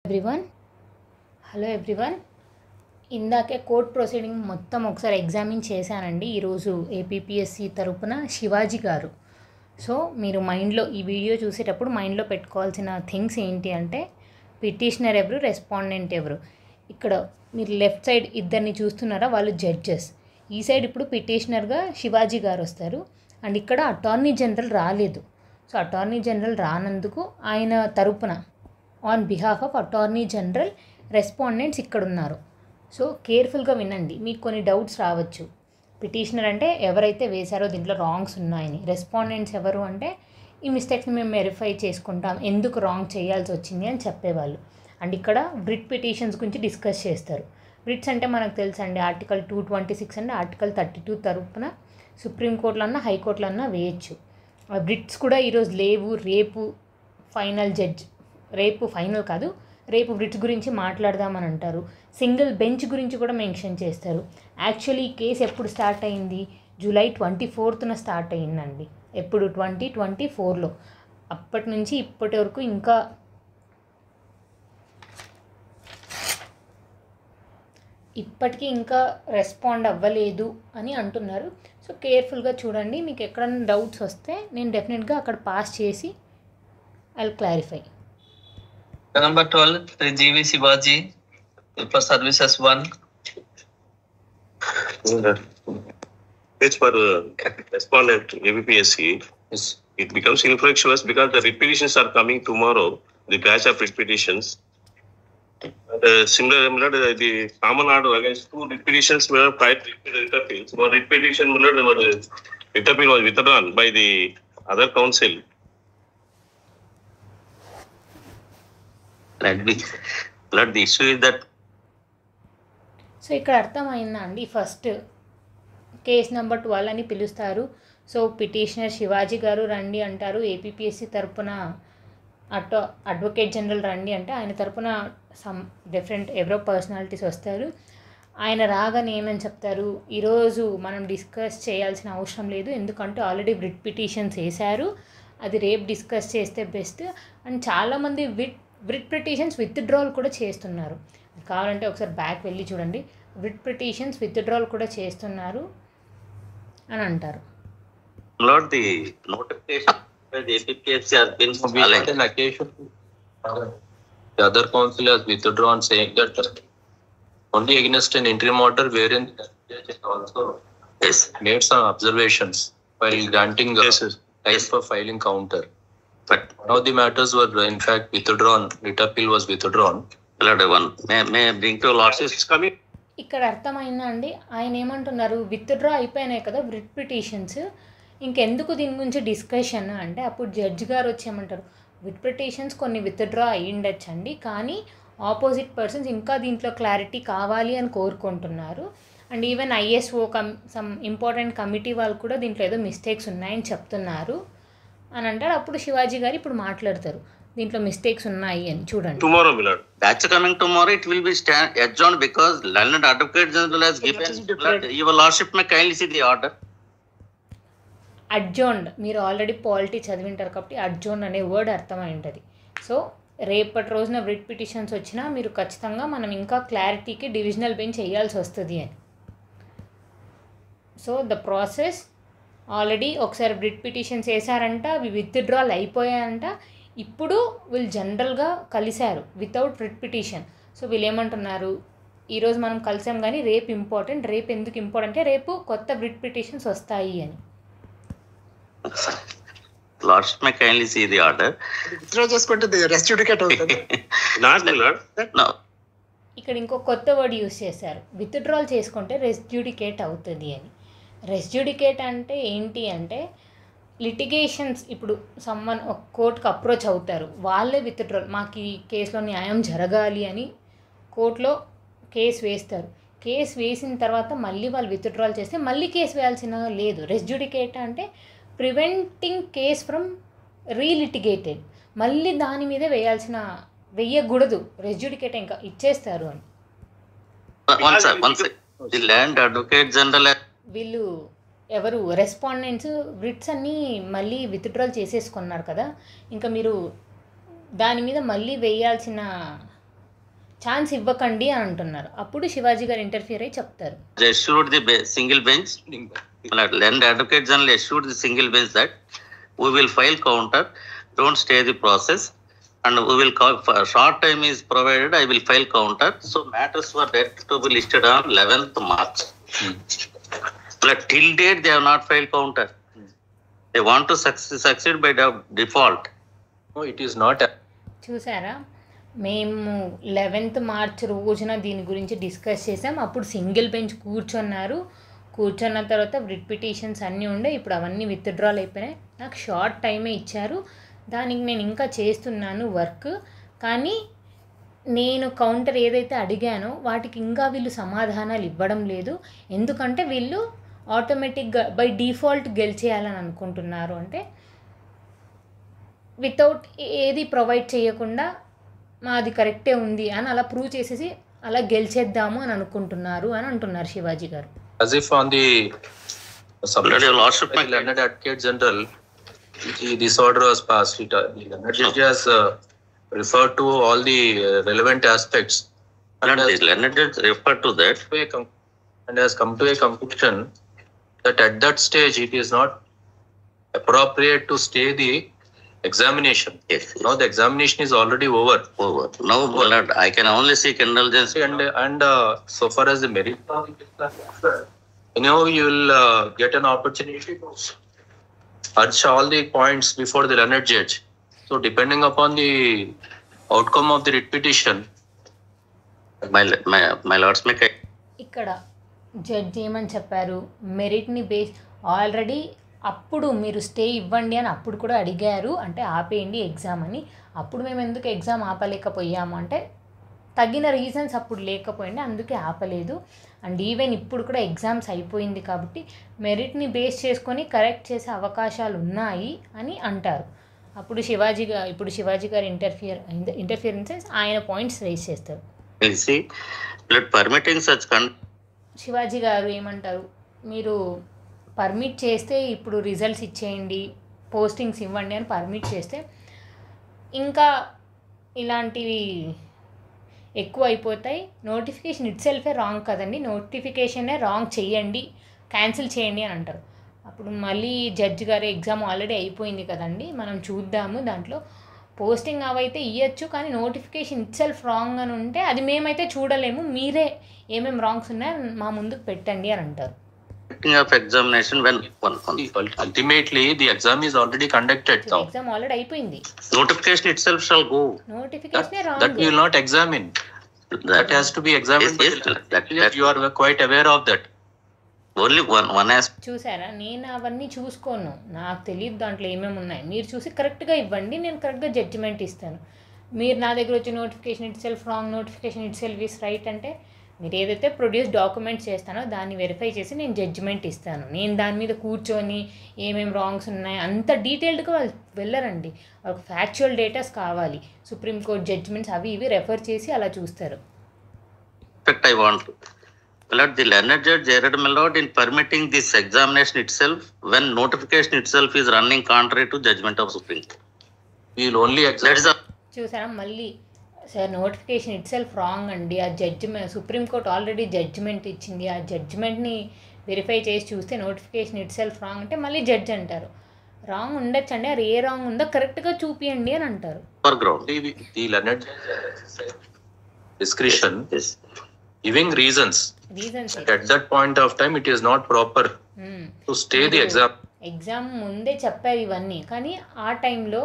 Everyone hello everyone ఇందాకే court proceeding మొత్తం ఒకసారి ఎగ్జామిన్ చేశానండి ఈరోజు ఏపీపీఎస్సి తరపున శివాజీ గారు. సో మీరు మైండ్లో ఈ వీడియో చూసేటప్పుడు మైండ్లో పెట్టుకోవాల్సిన థింగ్స్ ఏంటి అంటే పిటిషనర్ ఎవరు, రెస్పాండెంట్ ఎవరు. ఇక్కడ మీరు లెఫ్ట్ సైడ్ ఇద్దరిని చూస్తున్నారా, వాళ్ళు జడ్జెస్. ఈ సైడ్ ఇప్పుడు పిటిషనర్గా శివాజీ గారు వస్తారు. అండ్ ఇక్కడ అటార్నీ జనరల్ రాలేదు. సో అటార్నీ జనరల్ రానందుకు ఆయన తరపున on behalf of attorney general respondents ఇక్కడ ఉన్నారు. సో కేర్ఫుల్గా వినండి, మీకు కొన్ని డౌట్స్ రావచ్చు. పిటిషనర్ అంటే ఎవరైతే వేశారో దీంట్లో రాంగ్స్ ఉన్నాయని, రెస్పాండెంట్స్ ఎవరు అంటే ఈ మిస్టేక్స్ని మేము వెరిఫై చేసుకుంటాం, ఎందుకు రాంగ్ చేయాల్సి వచ్చింది అని చెప్పేవాళ్ళు. అండ్ ఇక్కడ బ్రిట్ పిటిషన్స్ గురించి డిస్కస్ చేస్తారు. బ్రిట్స్ అంటే మనకు తెలుసండి, ఆర్టికల్ 226 అంటే ఆర్టికల్ 32 తరపున సుప్రీంకోర్టులో అన్నా హైకోర్టులో అన్నా వేయచ్చు. బ్రిట్స్ కూడా ఈరోజు లేవు. రేపు ఫైనల్ కాదు, రేపు బ్రిట్స్ గురించి మాట్లాడదామని అంటారు. సింగిల్ బెంచ్ గురించి కూడా మెన్షన్ చేస్తారు. యాక్చువల్లీ ఈ కేసు ఎప్పుడు స్టార్ట్ అయింది? జూలై 24న స్టార్ట్ అయిందండి. ఎప్పుడు? 2024లో. అప్పటి నుంచి ఇప్పటి వరకు ఇప్పటికీ ఇంకా రెస్పాండ్ అవ్వలేదు అని అంటున్నారు. సో కేర్ఫుల్గా చూడండి, మీకు ఎక్కడైనా డౌట్స్ వస్తే నేను డెఫినెట్గా అక్కడ పాస్ చేసి I will clarify. Number 12, GV Shivaji for services 1. It's for respondent ABPSC. Yes. It becomes infructuous because the writ petitions are coming tomorrow, the batch of writ petitions. Similar, the common order against two writ petitions were filed writ appeals. One writ petition, writ appeal was withdrawn by the other counsel. The issue is that. So ఇక్కడ అర్థమైందా అండి? First case number 12 అని పిలుస్తారు. So petitioner Shivaji గారు రండి అంటారు. APPSC తరపున advocate general రండి అంటే ఆయన తరపున సమ్ డిఫరెంట్ ఎవరో పర్సనాలిటీస్ వస్తారు. ఆయన రాగానే ఏమని చెప్తారు, ఈరోజు మనం డిస్కస్ చేయాల్సిన అవసరం లేదు, ఎందుకంటే ఆల్రెడీ బ్రిట్ పిటిషన్స్ వేశారు, అది రేపు డిస్కస్ చేస్తే బెస్ట్. అండ్ చాలామంది బ్రిట్ పిటిషన్స్ విత్డ్రాల్ కూడా చేస్తున్నారు. కావాలంటే ఒకసారి బ్యాక్ వెళ్ళి చూడండి, బ్రిట్ పిటిషన్స్ విత్డ్రాల్ కూడా చేస్తున్నారు అని అంటారు. Not the notification that the APPSC has been filed an occasion. The other counsel has withdrawn, saying that only against an interim order wherein the judge has also made some observations while granting time for filing counter. But one of the matters were in fact withdrawn. Writ appeal was withdrawn. May bring to losses coming. ఇక్కడ అర్థమైందా అండి? ఆయన ఏమంటున్నారు, withdraw అయిపోయినాయి కదా బ్రిట్ petitions, ఇంకెందుకు దీని గురించి డిస్కషన్ అంటే అప్పుడు జడ్జి గారు వచ్చి ఏమంటారు, బ్రిట్ పిటిషన్స్ కొన్ని విత్డ్రా అయ్యిండొచ్చండి, కానీ ఆపోజిట్ పర్సన్స్ ఇంకా దీంట్లో క్లారిటీ కావాలి అని కోరుకుంటున్నారు. And even ISO some important committee వాళ్ళు కూడా దీంట్లో ఏదో మిస్టేక్స్ ఉన్నాయని చెప్తున్నారు అని అంటారు. అప్పుడు శివాజీ గారు ఇప్పుడు మాట్లాడతారు, దీంట్లో మిస్టేక్స్ ఉన్నాయి అని. చూడండి, Tomorrow, Milord. That's coming tomorrow. It will be adjourned because learned advocate general has given. Your lordship may kindly see the order. అడ్జోన్డ్, మీరు ఆల్రెడీ పాలిటీ చదివింటారు కాబట్టి అడ్జోన్డ్ అనే వర్డ్ అర్థమై ఉంటుంది. సో రేపటి రోజున బ్రిట్ పిటిషన్స్ వచ్చినా మీరు ఖచ్చితంగా మనం ఇంకా క్లారిటీకి డివిజనల్ బెంచ్ వేయాల్సి వస్తుంది అని. సో ద ప్రాసెస్ ఆల్రెడీ ఒకసారి బ్రిట్ పిటిషన్స్ వేసారంట, అవి విత్డ్రాల్ అయిపోయాయంట. ఇప్పుడు వీళ్ళు జనరల్గా కలిశారు వితౌట్ బ్రిట్ పిటిషన్. సో వీళ్ళు ఏమంటున్నారు, ఈరోజు మనం కలిసాం కానీ రేపు ఇంపార్టెంట్. రేపు ఎందుకు ఇంపార్టెంట్ అంటే రేపు కొత్త బ్రిట్ పిటిషన్స్ వస్తాయి అని. Lordship may kindly see the order. Withdraw చేసుకుంటే రెస్ట్ జుడికేట్ అవుతుంది. Not, Milord. No. ఇక్కడ ఇంకో కొత్త వర్డ్ యూస్ చేశారు, విత్డ్రాల్ చేసుకుంటే రెస్డ్యూడికేట్ అవుతుంది అని. రెస్డ్యూడికేట్ అంటే ఏంటి అంటే లిటిగేషన్స్, ఇప్పుడు సమ్మన్ ఒక కోర్టుకు అప్రోచ్ అవుతారు, వాళ్ళే విత్డ్రాల్, మాకు ఈ కేసులో న్యాయం జరగాలి అని కోర్టులో కేసు వేస్తారు. కేసు వేసిన తర్వాత మళ్ళీ వాళ్ళు విత్డ్రాల్ చేస్తే మళ్ళీ కేసు వేయాల్సిన లేదు. రెస్డ్యూడికేట్ అంటే ప్రివెంటింగ్ కేస్ ఫ్రమ్ రీలిటిగేటెడ్, మళ్ళీ దాని మీద వేయకూడదు. రెస్డ్యూడికేట్ ఇంకా ఇచ్చేస్తారు అని. Once the land advocate general. వీళ్ళు ఎవరు రెస్పాండెంట్స్ బ్రిట్స్ అన్నీ మళ్ళీ విత్డ్రాల్ చేసేసుకున్నారు కదా, ఇంకా మీరు దాని మీద మళ్ళీ వేయాల్సిన ఛాన్స్ ఇవ్వకండి అని అంటున్నారు. అప్పుడు శివాజీ గారు ఇంటర్ఫియర్ అయ్యి చెప్తారు, assured the single bench, Learned Advocate General assured the single bench that we will file counter, don't stay the process, and we will for short time is provided, I will file counter. So matters were set to be listed on 11th March. But till date they have not filed counter. They want to succeed by default. No, it is not. చూసారా, మేము 11th March రోజున దీని గురించి discuss చేసాం. అప్పుడు single bench కూర్చున్న తర్వాత writ petitions అన్నీ ఉండే, ఇప్పుడు అవన్నీ విత్డ్రాల్ అయిపోయినాయి. నాకు షార్ట్ టైమే ఇచ్చారు, దానికి నేను ఇంకా చేస్తున్నాను వర్క్. కానీ నేను కౌంటర్ ఏదైతే అడిగానో వాటికి ఇంకా వీళ్ళు సమాధానాలు ఇవ్వడం లేదు. ఎందుకంటే వీళ్ళు ఆటోమేటిక్గా బై డిఫాల్ట్ గెలిచేయాలని అనుకుంటున్నారు. అంటే వితౌట్ ఏది ప్రొవైడ్ చేయకుండా మాది కరెక్టే ఉంది అని అలా ప్రూవ్ చేసేసి అలా గెలిచేద్దాము అని అనుకుంటున్నారు అని అంటున్నారు శివాజీ గారు. As if on the submission of the Learned Advocate General, this order was passed. The Learned Judge has referred to all the relevant aspects. And the Learned Judge referred to that and has come to a conclusion that at that stage it is not appropriate to stay the examination. Yes. Now the examination is already over. Now, I can only seek indulgence. And so far as the merit, you will get an opportunity to urge all the points before the learned judge. So depending upon the outcome of the writ petition, my lords make ఇక్కడ judge ఏమని చెప్పారు, మెరిట్ని base already అప్పుడు మీరు stay ఇవ్వండి అని అప్పుడు కూడా అడిగారు, అంటే ఆపేయండి ఎగ్జామ్ అని. అప్పుడు మేము ఎందుకు ఎగ్జామ్ ఆపలేకపోయాము అంటే తగిన రీజన్స్ అప్పుడు లేకపోయింది, అందుకే ఆపలేదు. అండ్ ఈవెన్ ఇప్పుడు కూడా ఎగ్జామ్స్ అయిపోయింది కాబట్టి మెరిట్ని బేస్ చేసుకొని కరెక్ట్ చేసే అవకాశాలు ఉన్నాయి అని అంటారు. అప్పుడు శివాజీ గారు ఇంటర్ఫియరెన్సెస్ ఆయన పాయింట్స్ రైజ్ చేస్తారు. శివాజీ గారు ఏమంటారు, మీరు పర్మిట్ చేస్తే ఇప్పుడు రిజల్ట్స్ ఇచ్చేయండి, పోస్టింగ్స్ ఇవ్వండి అని పర్మిట్ చేస్తే ఇంకా ఇలాంటివి ఎక్కువ అయిపోతాయి. నోటిఫికేషన్ ఇట్ సెల్ఫే రాంగ్ కదండి, నోటిఫికేషనే రాంగ్ చేయండి, క్యాన్సిల్ చేయండి అని అంటారు. అప్పుడు మళ్ళీ జడ్జి గారు ఎగ్జామ్ ఆల్రెడీ అయిపోయింది కదండి, మనం చూద్దాము, దాంట్లో పోస్టింగ్ అవైతే ఇవ్వచ్చు కానీ నోటిఫికేషన్ ఇట్ సెల్ఫ్ రాంగ్ అని ఉంటే అది మేమైతే చూడలేము, మీరే ఏమేమి రాంగ్స్ ఉన్నాయో మా ముందుకు పెట్టండి అని అంటారు. of examination when ultimately the exam is already conducted. Exam already అయిపోయింది, notification itself shall go. Notification wrong, that we will not examine, that has to be examined. Yes, you are quite aware of that. Only one aspect. చూసారా, నేను అవన్నీ చూసుకోను, నాకు తెలియదు దాంట్లో ఏమేమి ఉన్నాయి, మీరు చూసి కరెక్ట్గా ఇవ్వండి, నేను కరెక్ట్గా జడ్జిమెంట్ ఇస్తాను. మీరు నా దగ్గర వచ్చి notification it self wrong, notification it self is right అంటే మీరు ఏదైతే ప్రొడ్యూస్ డాక్యుమెంట్స్ చేస్తానో దాన్ని వెరిఫై చేసి నేను జడ్జిమెంట్ ఇస్తాను. నేను దాని మీద కూర్చొని ఏమేమి రాంగ్స్ ఉన్నాయి అంత డీటెయిల్డ్గా వాళ్ళు వెళ్ళరండి, వాళ్ళకి ఫ్యాక్చువల్ డేటాస్ కావాలి, సుప్రీంకోర్టు జడ్జిమెంట్స్ అవి ఇవి రెఫర్ చేసి అలా చూస్తారు. I want to let the learned judge erred my lord in permitting this examination itself when notification itself is running contrary to judgment of Supreme Court. We will only examine. చూసారా, మళ్ళీ sir notification it self wrong అండి, ఆ judgement supreme court already judgement ఇచ్చింది, ఆ జడ్జిమెంట్ని verify చేసి చూస్తే notification it self wrong అంటే మళ్ళీ జడ్జి అంటారు రాంగ్ ఉండొచ్చు అండి, అది ఏ రాంగ్ ఉందో కరెక్ట్గా చూపియండి అని అంటారు. The learned discretion is giving reasons. At that point of time it is not proper to stay the exam. Exam ముందే చెప్పారు ఇవన్నీ, కానీ ఆ టైంలో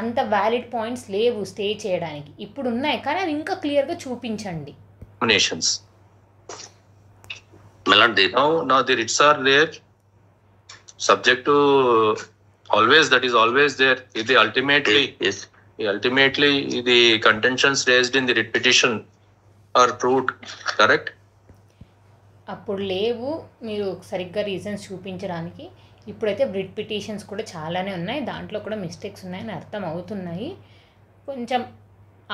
అంత వ్యాలిడ్ పాయింట్స్ లేవు స్టే చేయడానికి, ఇప్పుడు ఉన్నాయి కానీ అవి ఇంకా క్లియర్గా చూపించండి. Now the writs are there subject to always, that is always there. If they ultimately the contentions raised in the writ petition are proved correct, అప్పుడు లేవు మీరు సరిగ్గా రీజన్స్ చూపించడానికి. ఇప్పుడైతే రిట్ పిటిషన్స్ కూడా చాలానే ఉన్నాయి, దాంట్లో కూడా మిస్టేక్స్ ఉన్నాయని అర్థం అవుతున్నాయి, కొంచెం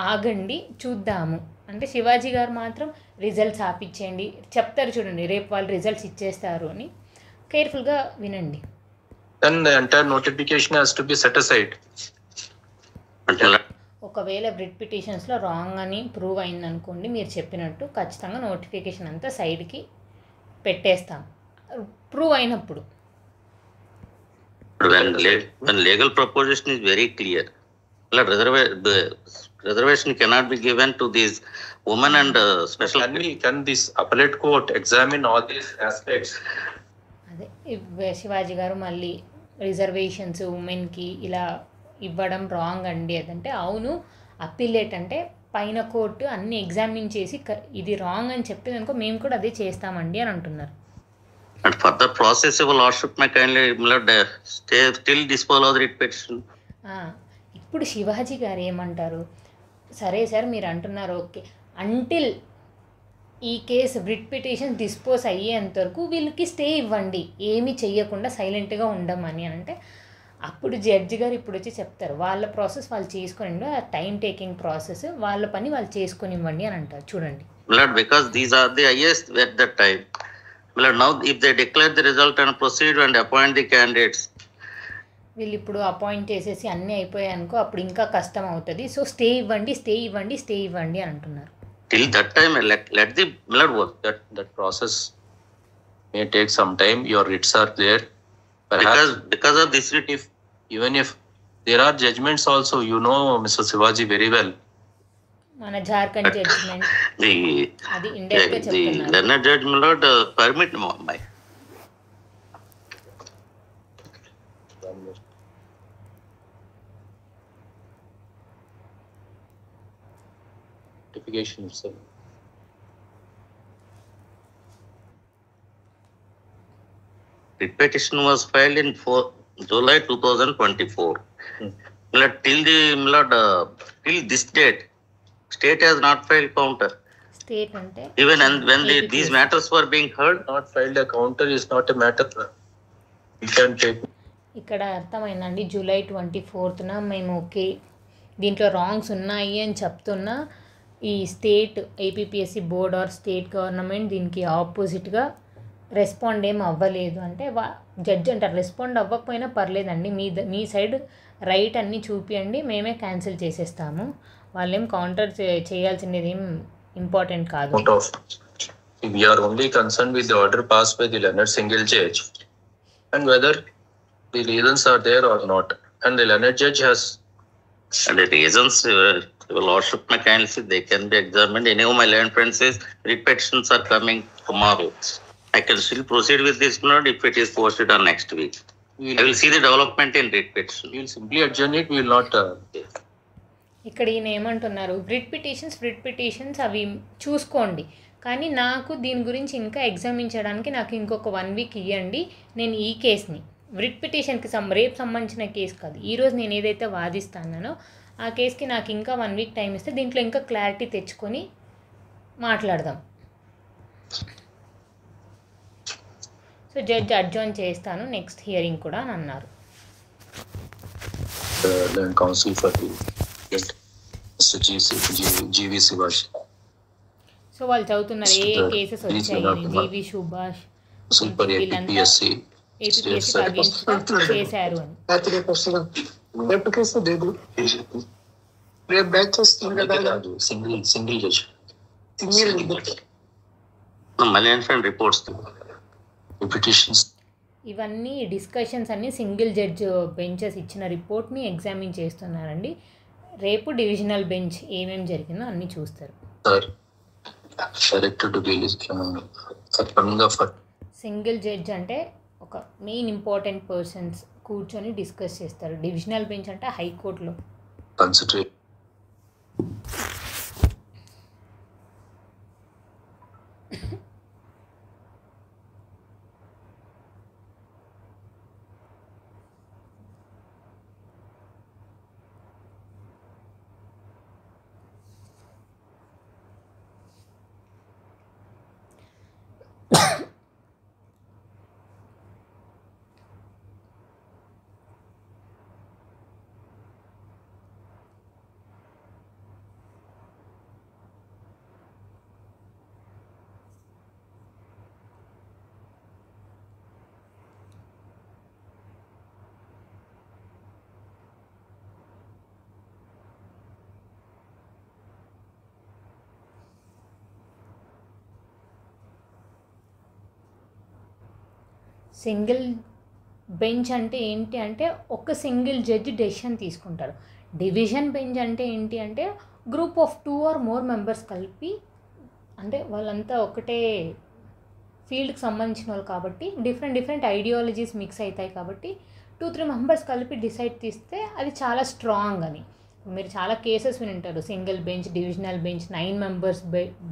ఆగండి చూద్దాము అంటే శివాజీ గారు మాత్రం రిజల్ట్స్ ఆపిచ్చేయండి చెప్తారు చూడండి, రేపు వాళ్ళు రిజల్ట్స్ ఇచ్చేస్తారు అని, కేర్ఫుల్గా వినండి. Then the entire notification has to be set aside. ఒకవేళ రిట్ పిటిషన్స్లో రాంగ్ అని ప్రూవ్ అయిందనుకోండి, మీరు చెప్పినట్టు ఖచ్చితంగా నోటిఫికేషన్ అంతా సైడ్కి పెట్టేస్తాం ప్రూవ్ అయినప్పుడు. When legal proposition is very clear, the reservation cannot be given to these women and special. Can this appellate court examine all these aspects? అదే శివాజీ గారు మళ్ళీ రిజర్వేషన్స్ ఉమెన్కి ఇలా ఇవ్వడం రాంగ్ అండి అదంటే, అవును అప్పీలేట్ అంటే పైన కోర్టు అన్ని ఎగ్జామిన్ చేసి ఇది రాంగ్ అని చెప్పేది అనుకో మేము కూడా అదే చేస్తామండి అని అంటున్నారు. And for the process, your lordship may kindly stay till disposal of the writ petition. ఇప్పుడు శివాజీ గారు ఏమంటారు, సరే సార్ మీరు అంటున్నారు ఓకే, అంటిల్ ఈ కేసు రిట్ పిటిషన్ డిస్పోజ్ అయ్యేంత వరకు వీళ్ళకి స్టే ఇవ్వండి, ఏమీ చెయ్యకుండా సైలెంట్గా ఉండమని అంటే, అప్పుడు జడ్జి గారు ఇప్పుడు వచ్చి చెప్తారు వాళ్ళ ప్రాసెస్ వాళ్ళు చేసుకొని, టైం టేకింగ్ ప్రాసెస్ వాళ్ళ పని వాళ్ళు చేసుకొని ఇవ్వండి అని అంటారు. చూడండి, because these are the highest at that time. Now if they declare the result and proceed and appoint the candidates, వీళ్ళు ఇప్పుడు అపాయింట్ చేసేసి అన్నీ అయిపోయాయి అనుకో, అప్పుడు ఇంకా కష్టం అవుతుంది. సో స్టే ఇవ్వండి స్టే ఇవ్వండి స్టే ఇవ్వండి అని అంటున్నారు. till that time let the blood work. That process may take some time. Your writs are there. Because of this writ, even if there are judgments also, you know Mr. Shivaji very well. మన Jharkhand judgement అది indirect గా the చెప్తున్నారు. learned judge my lord permit my Notification itself. writ petition was filed in July 2024. Till this date, state has not filed counter. State అంటే Even when these matters were being heard, Not filed a counter is not a matter. You can take. ఇక్కడ అర్థమైందండి. July 24న మేము okay దీంట్లో wrongs ఉన్నాయి అని చెప్తున్నా, ఈ state APPSC board or state government దీనికి ఆపోజిట్గా రెస్పాండ్ ఏం అవ్వలేదు అంటే జడ్జి అంటారు రెస్పాండ్ అవ్వకపోయినా పర్లేదండి, మీ సైడ్ రైట్ అన్నీ చూపియండి, మేమే క్యాన్సిల్ చేసేస్తాము, వాళ్ళేం కౌంటర్ చేయాల్సినది ఏం ఇంపార్టెంట్ కాదు. Out of. We are only concerned with the order passed by the learned single judge and whether the reasons are there or not. And the learned judge has. and the reasons your lordship may kindly see, they can be examined. Any of my learned friends says writ petitions are coming tomorrow. I can still proceed with this blood if it is posted on next week. I will see the development in writ petition. We will simply adjourn it. We will not. ఇక్కడ ఈయన ఏమంటున్నారు, writ petitions అవి చూసుకోండి, కానీ నాకు దీని గురించి ఇంకా ఎగ్జామిన్ చేయడానికి నాకు ఇంకొక 1 వీక్ ఇవ్వండి, నేను ఈ కేసుని రిట్ పిటిషన్కి రేపు సంబంధించిన కేసు కాదు, ఈరోజు నేను ఏదైతే వాదిస్తానో ఆ కేసుకి నాకు ఇంకా 1 వీక్ టైం ఇస్తే దీంట్లో ఇంకా క్లారిటీ తెచ్చుకొని మాట్లాడదాం. సో జడ్జ్ అడ్జాయిన్ చేస్తాను నెక్స్ట్ హియరింగ్ కూడా అని అన్నారు. Learned counsel for the Mr. G.V. Shivaji. So వాళ్ళు చదువుతున్నారు ఏ కేసెస్ వచ్చాయి, G V Subhash Super APPSC. APPSC against చేశారు అని. రేపు వస్తున్నాం. రేపు కేసు లేదు. రేపు బ్యాచ్ వస్తుంది కదా. Single judge. Malayan friend reports. Petitions. ఇవన్నీ డిస్కషన్స్ అన్నీ సింగిల్ జడ్జ్ బెంచెస్ ఇచ్చిన రిపోర్ట్ని ఎగ్జామిన్ చేస్తున్నారండి. రేపు డివిజనల్ బెంచ్ ఏమేమి జరిగిందో అన్నీ చూస్తారు. సింగిల్ జడ్జ్ అంటే ఒక మెయిన్ ఇంపార్టెంట్ పర్సన్స్ కూర్చొని డిస్కస్ చేస్తారు. డివిజనల్ బెంచ్ అంటే హైకోర్టులో. సింగిల్ బెంచ్ అంటే ఏంటి అంటే ఒక సింగిల్ జడ్జి డెసిషన్ తీసుకుంటారు. డివిజన్ బెంచ్ అంటే ఏంటి అంటే group of 2 or more members కలిపి, అంటే వాళ్ళంతా ఒకటే ఫీల్డ్కి సంబంధించిన వాళ్ళు కాబట్టి డిఫరెంట్ ఐడియాలజీస్ మిక్స్ అవుతాయి కాబట్టి 2-3 మెంబర్స్ కలిపి డిసైడ్ తీస్తే అది చాలా స్ట్రాంగ్ అని. మీరు చాలా కేసెస్ వింటారు, single bench, divisional bench, 9 members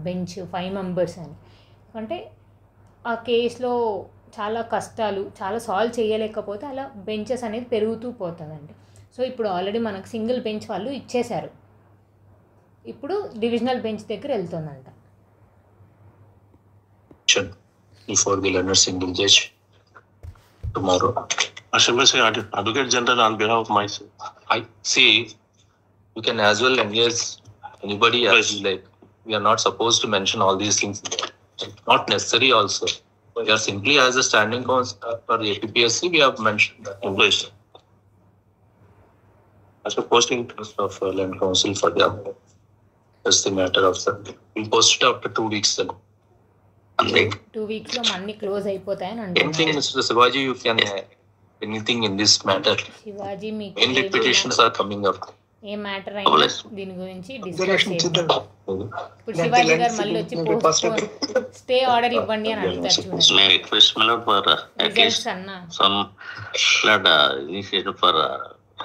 bench, 5 members అని. అంటే ఆ కేసులో చాలా కష్టాలు, చాలా సాల్వ్ చేయలేకపోతే అలా బెంచెస్ అనేది పెరుగుతూ పోతుందండి. సో ఇప్పుడు ఆల్రెడీ మనకు సింగిల్ బెంచ్ వాళ్ళు ఇచ్చేశారు, ఇప్పుడు డివిజనల్ బెంచ్ దగ్గర వెళ్తుందంట. Before the learner single judge tomorrow. I should say Advocate General on behalf of myself. I see. You can as well engage anybody else. Like, we are not supposed to mention all these things. Not necessary also. We are simply as a standing counsel for the APPSC, we have mentioned that. Please. As a posting Of land council for them. That's the matter of that. We'll post it after 2 weeks then. 2 weeksలో అన్నీ close అయిపోతాయని Anything, అంటున్నారు. Mr. Sivaji, you can anything in this matter. Shivaji మీకు Main repetitions are coming up. A matter అయినా దీని గురించి discuss Direction చేద్దాం. చేద్దాం. ఇప్పుడు శివాజీ గారు మళ్ళీ వచ్చి స్టే ఆర్డర్ ఇవ్వండి అని అడుగుతారు చూడండి. May I request my lord for at results least అన్న some lord initiative for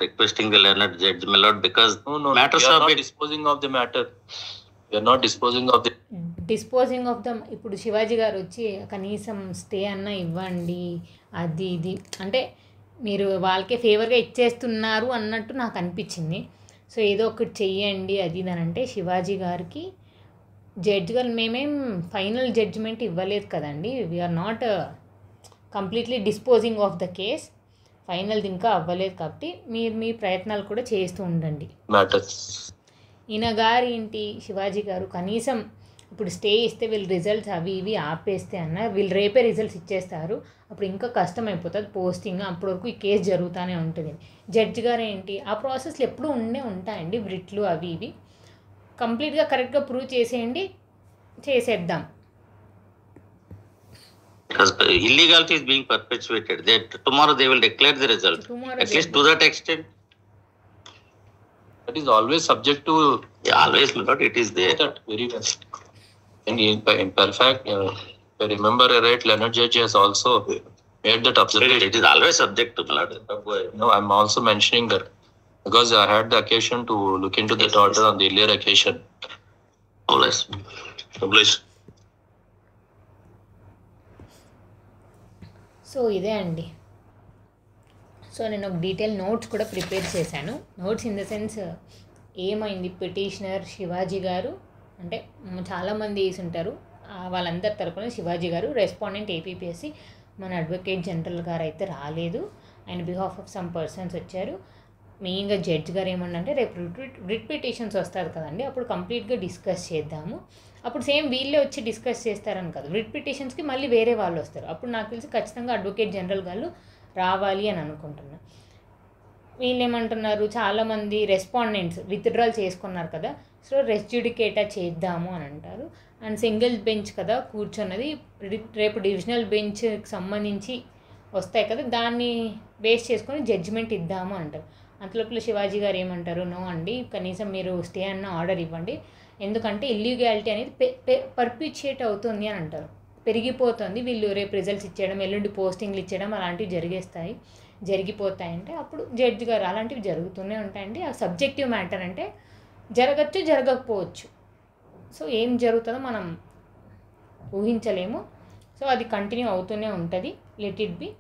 requesting the learned judge, my lord, because No, matters we are are not bit disposing of the matter. We are not disposing of the disposing of the. ఇప్పుడు శివాజీ గారు వచ్చి కనీసం stay అన్న ఇవ్వండి, అది ఇది అంటే మీరు వాళ్ళకే ఫేవర్గా ఇచ్చేస్తున్నారు అన్నట్టు నాకు అనిపించింది. సో ఏదో ఒకటి చెయ్యండి అది ఇది అని అంటే శివాజీ గారికి జడ్జి గారు మేమేం ఫైనల్ జడ్జిమెంట్ ఇవ్వలేదు కదండి. We are not completely disposing of the case, ఫైనల్ది ఇంకా అవ్వలేదు కాబట్టి మీరు మీ ప్రయత్నాలు కూడా చేస్తూ ఉండండి. matter. ఈయన గారు ఏంటి శివాజీ గారు కనీసం ఇప్పుడు స్టే ఇస్తే వీళ్ళు రిజల్ట్స్ అవి ఇవి ఆపేస్తే అన్న వీళ్ళు రేపే రిజల్ట్స్ ఇచ్చేస్తారు, అప్పుడు ఇంకా కష్టం అయిపోతుంది పోస్టింగ్, అప్పటి వరకు ఈ కేసు జరుగుతూనే ఉంటుంది. జడ్జి గారు ఏంటి ఆ ప్రాసెస్లో ఎప్పుడూ ఉంటాయండి, బ్రిట్లు అవి ఇవి కంప్లీట్గా కరెక్ట్గా ప్రూవ్ చేసేయండి, చేసేద్దాం. because illegality is being perpetuated. Tomorrow they will declare the result. Tomorrow At they least to that extent, That is always subject to always, my lord, it is there. that very well. And in fact, if I remember right, Leonard Judge has also made that observation. It is always subject to, my lord. No, I'm also mentioning that because I had the occasion to look into that order on the earlier occasion. Always. Please. So ఇదే అండి. So నేను ఒక detail notes కూడా prepare చేశాను. Notes in the sense ఏమైంది, petitioner Shivaji గారు అంటే చాలామంది వేసి ఉంటారు, వాళ్ళందరి తరపున శివాజీ గారు, రెస్పాండెంట్ ఏపీపీఎస్సీ మన అడ్వకేట్ జనరల్ గారు అయితే రాలేదు, ఆయన బిహాఫ్ ఆఫ్ సమ్ పర్సన్స్ వచ్చారు. మెయిన్గా జడ్జ్ గారు ఏమన్నంటే రేపు రిట్ పిటిషన్స్ వస్తారు కదండి, అప్పుడు కంప్లీట్గా డిస్కస్ చేద్దాము. అప్పుడు సేమ్ వీళ్ళే వచ్చి డిస్కస్ చేస్తారని కాదు, రిట్ పిటిషన్స్కి మళ్ళీ వేరే వాళ్ళు వస్తారు. అప్పుడు నాకు తెలిసి ఖచ్చితంగా అడ్వకేట్ జనరల్ గారు రావాలి అని అనుకుంటున్నా. వీళ్ళు ఏమంటున్నారు, చాలామంది రెస్పాండెంట్స్ విత్డ్రాల్ చేసుకున్నారు కదా, సో రెస్ జ్యుడికేటా చేద్దాము అని అంటారు. అండ్ సింగిల్ బెంచ్ కదా కూర్చున్నది, రేపు డివిజనల్ బెంచ్కి సంబంధించి వస్తాయి కదా, దాన్ని బేస్ చేసుకొని జడ్జిమెంట్ ఇద్దాము అంటారు. అంతలోపల శివాజీ గారు ఏమంటారు, నో అండి, కనీసం మీరు స్టే అన్న ఆర్డర్ ఇవ్వండి, ఎందుకంటే ఇల్లీగాలిటీ అనేది పర్పిచుయేట్ అవుతుంది అని అంటారు, పెరిగిపోతుంది, వీళ్ళు రేపు రిజల్ట్స్ ఇచ్చేయడం, ఎల్లుండి పోస్టింగ్లు ఇచ్చేయడం అలాంటివి జరిగిపోతాయంటే అప్పుడు జడ్జి గారు అలాంటివి జరుగుతూనే ఉంటాయండి. ఆ సబ్జెక్టివ్ మ్యాటర్ అంటే జరగచ్చు, జరగకపోవచ్చు. సో ఏం జరుగుతుందో మనం ఊహించలేము. సో అది కంటిన్యూ అవుతూనే ఉంటుంది, లెట్ ఇట్ బి.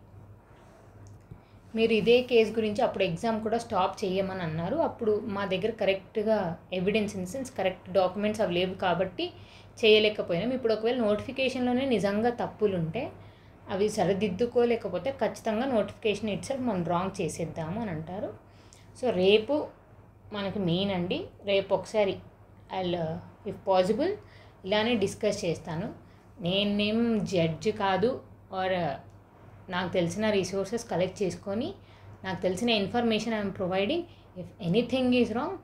మీరు ఇదే కేసు గురించి అప్పుడు ఎగ్జామ్ కూడా స్టాప్ చేయమని అన్నారు, అప్పుడు మా దగ్గర కరెక్ట్గా evidence in sense correct documents అవి లేవు కాబట్టి చేయలేకపోయినాం. ఇప్పుడు ఒకవేళ నోటిఫికేషన్లోనే నిజంగా తప్పులు ఉంటే అవి సరిదిద్దుకోలేకపోతే ఖచ్చితంగా నోటిఫికేషన్ ఇట్సెల్ఫ్ మనం రాంగ్ చేసేద్దాము అని అంటారు. సో రేపు మనకి మెయిన్ అండి, రేపు ఒకసారి ఇఫ్ పాసిబుల్ ఇలానే డిస్కస్ చేస్తాను. నేనేం జడ్జి కాదు, ఆర్ నాకు తెలిసిన రిసోర్సెస్ కలెక్ట్ చేసుకొని నాకు తెలిసిన information I'm providing. If anything is wrong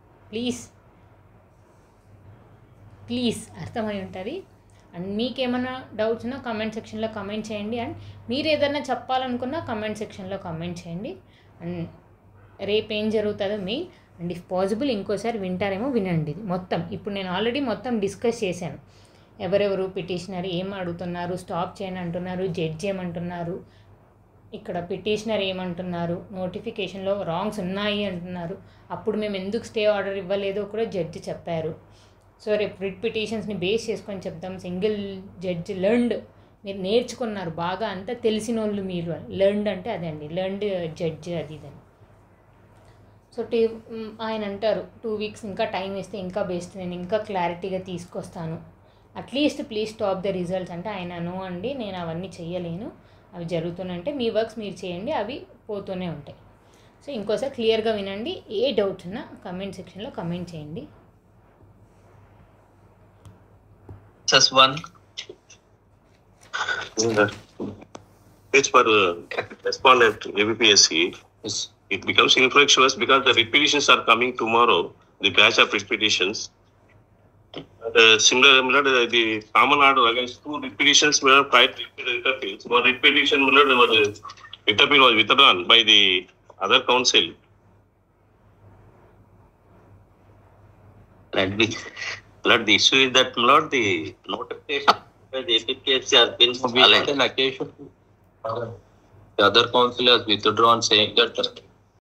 please అర్థమై ఉంటుంది. అండ్ మీకేమైనా డౌట్స్ ఉన్నా కమెంట్ సెక్షన్లో కమెంట్ చేయండి. అండ్ మీరు ఏదైనా చెప్పాలనుకున్నా కమెంట్ సెక్షన్లో కమెంట్ చేయండి. అండ్ రేపు ఏం జరుగుతుందో మెయిన్, అండ్ ఇఫ్ పాసిబుల్ ఇంకోసారి వింటారేమో వినండి. ఇది మొత్తం ఇప్పుడు నేను ఆల్రెడీ మొత్తం డిస్కస్ చేశాను. ఎవరెవరు పిటిషనర్ ఏం అడుగుతున్నారు, స్టాప్ చేయని అంటున్నారు, జడ్జి ఏమంటున్నారు, ఇక్కడ పిటిషనర్ ఏమంటున్నారు, నోటిఫికేషన్లో రాంగ్స్ ఉన్నాయి అంటున్నారు, అప్పుడు మేము ఎందుకు స్టే ఆర్డర్ ఇవ్వలేదో కూడా జడ్జి చెప్పారు. సో రేపు రిట్ పిటిషన్స్ని బేస్ చేసుకొని చెప్తాం. సింగిల్ జడ్జి లెర్న్డ్, మీరు నేర్చుకున్నారు బాగా, అంతా తెలిసిన వాళ్ళు మీరు. లెర్న్డ్ అంటే అదే అండి, లెర్న్డ్ జడ్జి అది ఇదని. సో ఆయన అంటారు 2 weeks ఇంకా టైం ఇస్తే ఇంకా బెస్ట్, నేను ఇంకా క్లారిటీగా తీసుకొస్తాను, at least please stop the results అంటే ఆయన నో అండి, నేను అవన్నీ చెయ్యలేను, అవి జరుగుతున్నాయంటే మీ వర్క్స్ మీరు చేయండి, అవి పోతూనే ఉంటాయి. సో ఇంకోసారి క్లియర్గా వినండి. ఏ డౌట్స్ ఉన్నా కమెంట్ సెక్షన్లో కమెంట్ చేయండి. Just one. It's for respondent ABPSC. It becomes infructuous because the repetitions are coming tomorrow, the batch of repetitions. Similar, the common order against 2 repetitions were five repeated appeals. One repetition was appeal was withdrawn by the other counsel. Lord, the issue is that, Lord, the notification by the APPSC has been We got an occasion. The other counsel has withdrawn saying that